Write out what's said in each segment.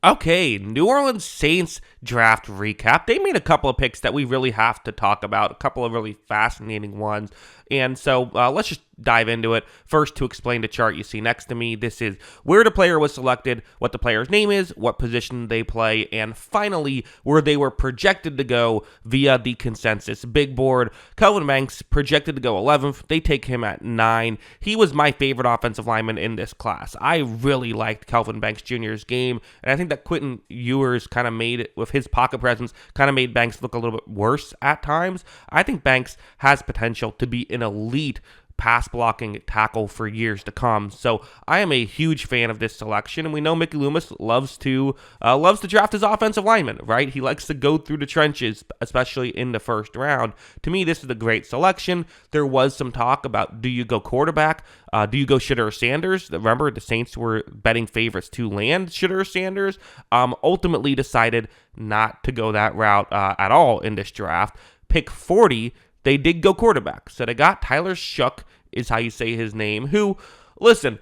Okay, New Orleans Saints draft recap. They made a couple of picks that we really have to talk about, a couple of really fascinating ones. And so let's just dive into it. First, to explain the chart you see next to me, this is where the player was selected, what the player's name is, what position they play, and finally, where they were projected to go via the consensus big board. Kelvin Banks projected to go 11th. They take him at 9. He was my favorite offensive lineman in this class. I really liked Kelvin Banks Jr.'s game, and I think that Quentin Ewers kind of made it, with his pocket presence, kind of made Banks look a little bit worse at times. I think Banks has potential to be an elite pass blocking tackle for years to come. So I am a huge fan of this selection, and we know Mickey Loomis loves to draft his offensive linemen, right? He likes to go through the trenches, especially in the first round. To me, this is a great selection. There was some talk about, do you go quarterback? Do you go Shough or Sanders? Remember, the Saints were betting favorites to land Shough or Sanders. Ultimately decided not to go that route at all in this draft. Pick 40, they did go quarterback. So they got Tyler Shough, is how you say his name, who, listen,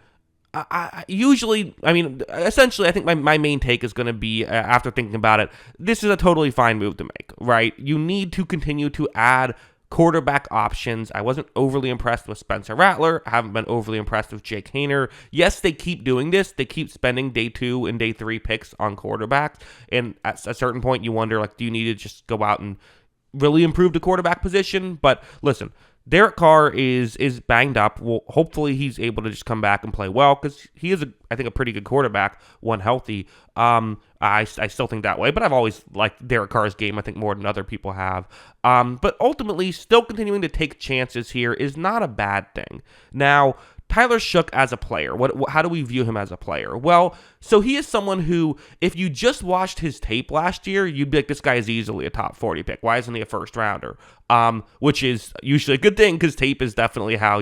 essentially, I think my main take is going to be, after thinking about it, this is a totally fine move to make, right? You need to continue to add quarterback options. I wasn't overly impressed with Spencer Rattler. I haven't been overly impressed with Jake Haener. Yes, they keep doing this. They keep spending day 2 and day 3 picks on quarterbacks. And at a certain point, you wonder, do you need to just go out and really improve the quarterback position? But listen, Derek Carr is banged up. Well, hopefully he's able to just come back and play well, because he is, I think, a pretty good quarterback when healthy. I still think that way, but I've always liked Derek Carr's game, I think, more than other people have. But ultimately, still continuing to take chances here is not a bad thing. Now, Tyler Shough as a player, how do we view him as a player? Well, so he is someone who, if you just watched his tape last year, you'd be like, this guy is easily a top 40 pick. Why isn't he a first rounder? Which is usually a good thing, because tape is definitely how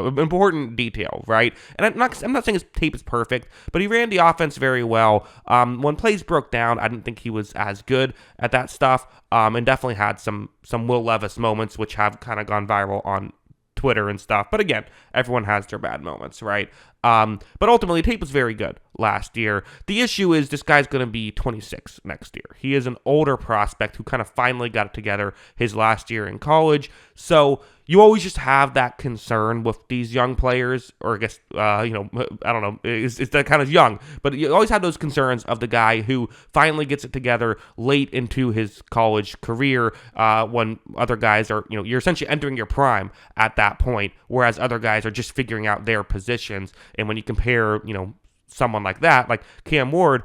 important detail, right? And I'm not saying his tape is perfect, but he ran the offense very well. When plays broke down, I didn't think he was as good at that stuff, and definitely had some Will Levis moments, which have kind of gone viral on Twitter and stuff. But again, everyone has their bad moments, right? But ultimately, tape was very good last year. The issue is this guy's going to be 26 next year. He is an older prospect who kind of finally got it together his last year in college. So you always just have that concern with these young players, or I guess, I don't know, it's that kind of young, but you always have those concerns of the guy who finally gets it together late into his college career, when other guys are, you're essentially entering your prime at that point, whereas other guys are just figuring out their positions. And when you compare, someone like that, like Cam Ward,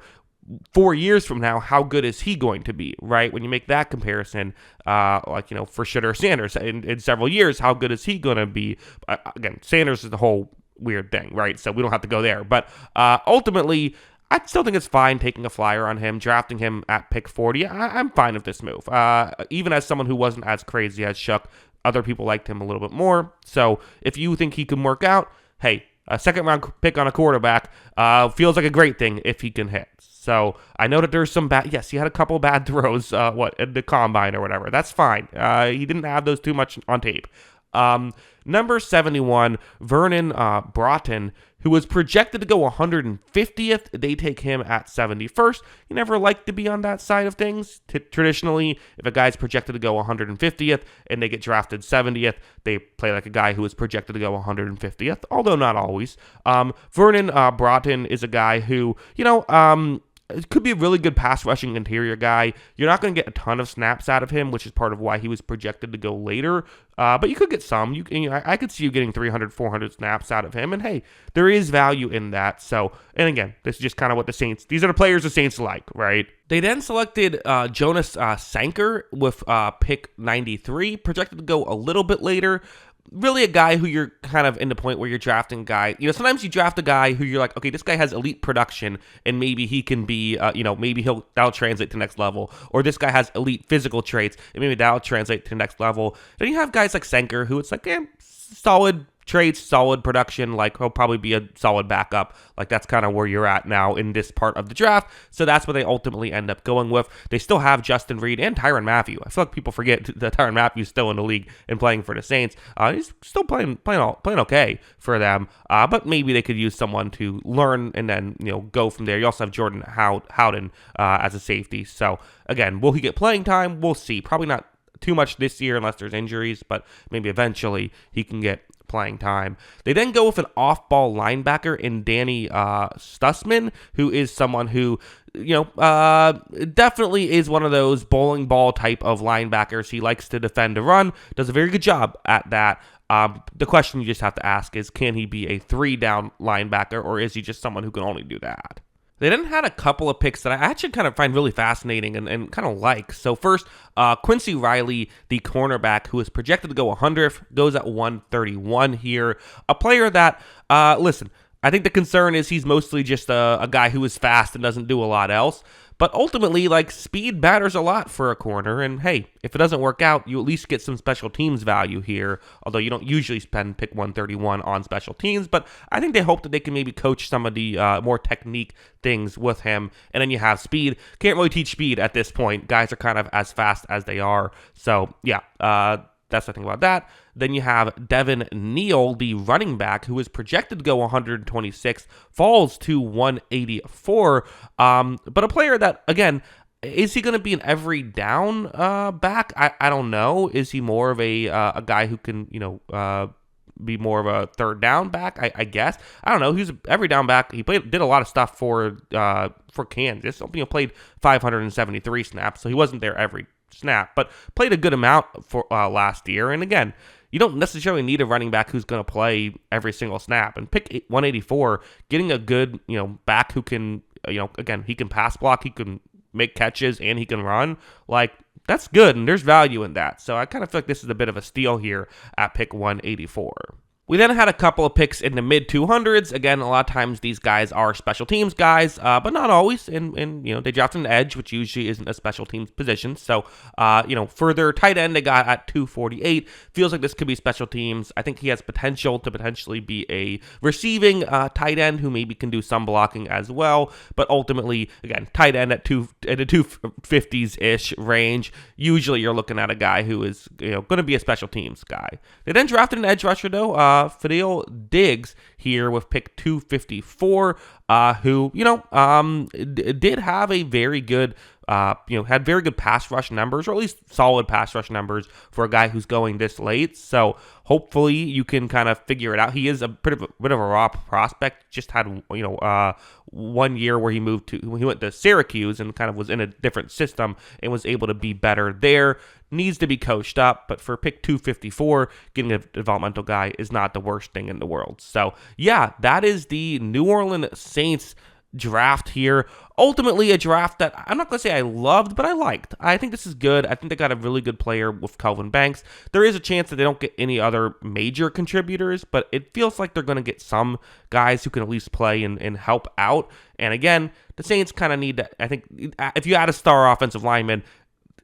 4 years from now, how good is he going to be, right? When you make that comparison, for Shough or Sanders, in several years, how good is he going to be? Again, Sanders is the whole weird thing, right? So we don't have to go there. But ultimately, I still think it's fine taking a flyer on him, drafting him at pick 40. I'm fine with this move. Even as someone who wasn't as crazy as Shough, other people liked him a little bit more. So if you think he can work out, hey, a second-round pick on a quarterback feels like a great thing if he can hit. So I know that there's some bad. Yes, he had a couple bad throws. At the combine or whatever. That's fine. He didn't have those too much on tape. Number 71, Vernon Broughton, who was projected to go 150th. They take him at 71st. You never like to be on that side of things. Traditionally, if a guy's projected to go 150th and they get drafted 70th, they play like a guy who is projected to go 150th, although not always. Vernon Broughton is a guy who, it could be a really good pass rushing interior guy. You're not going to get a ton of snaps out of him, which is part of why he was projected to go later. But you could get some. I could see you getting 300, 400 snaps out of him. And hey, there is value in that. So, and again, this is just kind of what these are the players the Saints like, right? They then selected Jonas Sanker with pick 93, projected to go a little bit later. Really a guy who you're kind of in the point where you're drafting a guy. Sometimes you draft a guy who you're like, okay, this guy has elite production, and maybe he can be, maybe that'll translate to next level. Or this guy has elite physical traits, and maybe that'll translate to next level. Then you have guys like Sanker, who it's like, solid traits, solid production, like he'll probably be a solid backup. Like that's kind of where you're at now in this part of the draft. So that's what they ultimately end up going with. They still have Justin Reed and Tyrann Mathieu. I feel like people forget that Tyrann Mathieu's still in the league and playing for the Saints. He's still playing okay for them. But maybe they could use someone to learn and then go from there. You also have Jordan Howden as a safety. So again, will he get playing time? We'll see. Probably not too much this year unless there's injuries, but maybe eventually he can get playing time. They then go with an off-ball linebacker in Danny Stussman, who is someone who, definitely is one of those bowling ball type of linebackers. He likes to defend the run, does a very good job at that. The question you just have to ask is, can he be a 3-down linebacker, or is he just someone who can only do that? They then had a couple of picks that I actually kind of find really fascinating and kind of like. So first, Quincy Riley, the cornerback, who is projected to go 100th, goes at 131 here. A player that, listen, I think the concern is he's mostly just a guy who is fast and doesn't do a lot else. But ultimately, speed matters a lot for a corner. And hey, if it doesn't work out, you at least get some special teams value here. Although you don't usually spend pick 131 on special teams. But I think they hope that they can maybe coach some of the more technique things with him. And then you have speed. Can't really teach speed at this point. Guys are kind of as fast as they are. So yeah, that's the thing about that. Then you have Devin Neal, the running back, who is projected to go 126, falls to 184. But a player that, again, is he going to be an every down back? I don't know. Is he more of a guy who can, be more of a third down back? I guess. I don't know. He's an every down back. He did a lot of stuff for Kansas. Played 573 snaps, so he wasn't there every snap, but played a good amount for last year. And again, you don't necessarily need a running back who's going to play every single snap. And pick 184, getting a good, back who can, again, he can pass block, he can make catches, and he can run. That's good, and there's value in that. So I kind of feel like this is a bit of a steal here at pick 184. We then had a couple of picks in the mid-200s. Again, a lot of times these guys are special teams guys, but not always. And they drafted an edge, which usually isn't a special teams position. So, for their tight end, they got at 248. Feels like this could be special teams. I think he has potential to potentially be a receiving tight end who maybe can do some blocking as well. But ultimately, again, tight end at in the 250s-ish range. Usually you're looking at a guy who is going to be a special teams guy. They then drafted an edge rusher, though. Fadil Diggs here with pick 254, who, did have a very good, had very good pass rush numbers, or at least solid pass rush numbers for a guy who's going this late. So hopefully you can kind of figure it out. He is a bit of a raw prospect. Just had, 1 year where he went to Syracuse and kind of was in a different system and was able to be better there. Needs to be coached up, but for pick 254, getting a developmental guy is not the worst thing in the world. So yeah, that is the New Orleans Saints draft here. Ultimately a draft that I'm not going to say I loved, but I liked. I think this is good. I think they got a really good player with Kelvin Banks. There is a chance that they don't get any other major contributors, but it feels like they're going to get some guys who can at least play and help out. And again, the Saints kind of need to, I think, if you add a star offensive lineman,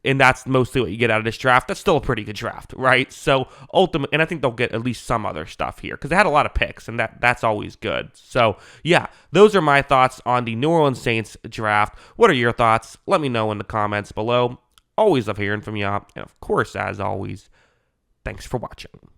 and that's mostly what you get out of this draft, that's still a pretty good draft, right? So ultimately, and I think they'll get at least some other stuff here because they had a lot of picks, and that's always good. So yeah, those are my thoughts on the New Orleans Saints draft. What are your thoughts? Let me know in the comments below. Always love hearing from you, and of course, as always, thanks for watching.